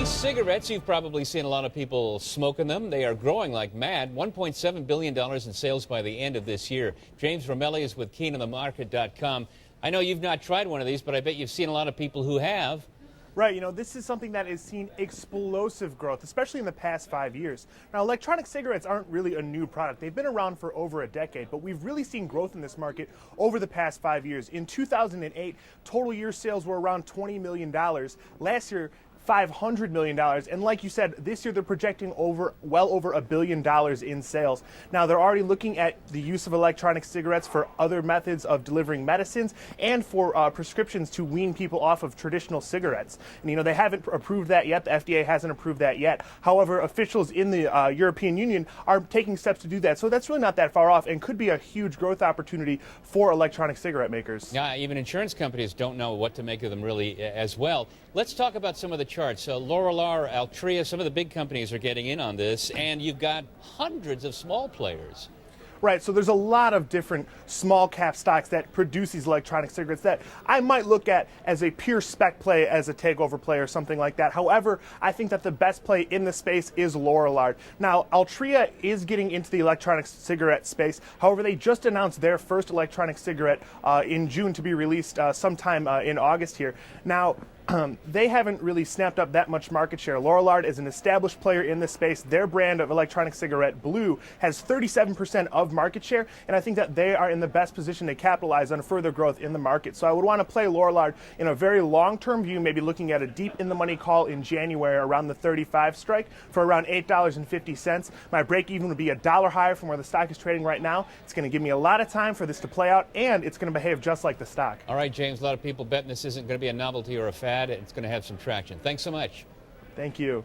E-cigarettes, you've probably seen a lot of people smoking them. They are growing like mad. $1.7 billion in sales by the end of this year. James Romelli is with KeenOnTheMarket.com. I know you've not tried one of these, but I bet you've seen a lot of people who have. Right, this is something that has seen explosive growth, especially in the past 5 years. Now, electronic cigarettes aren't really a new product. They've been around for over a decade, but we've really seen growth in this market over the past 5 years. In 2008, total year sales were around $20 million. Last year, $500 million, and like you said, this year they're projecting well over $1 billion in sales. Now they're already looking at the use of electronic cigarettes for other methods of delivering medicines and for prescriptions to wean people off of traditional cigarettes. And they haven't approved that yet. The FDA hasn't approved that yet. However, officials in the European Union are taking steps to do that. So that's really not that far off and could be a huge growth opportunity for electronic cigarette makers. Yeah, even insurance companies don't know what to make of them really as well. Let's talk about some of the charts. So Lorillard, Altria, some of the big companies are getting in on this, and you've got hundreds of small players. Right, so there's a lot of different small cap stocks that produce these electronic cigarettes that I might look at as a pure spec play, as a takeover play or something like that. However, I think that the best play in the space is Lorillard. Now, Altria is getting into the electronic cigarette space. However, they just announced their first electronic cigarette in June to be released sometime in August here. Now, they haven't really snapped up that much market share. Lorillard is an established player in this space. Their brand of electronic cigarette, Blue, has 37% of market share, and I think that they are in the best position to capitalize on further growth in the market. So I would want to play Lorillard in a very long-term view, maybe looking at a deep in-the-money call in January around the 35 strike for around $8.50. My break-even would be $1 higher from where the stock is trading right now. It's going to give me a lot of time for this to play out, and it's going to behave just like the stock. All right, James, a lot of people betting this isn't going to be a novelty or a fad. It's going to have some traction. Thanks so much. Thank you.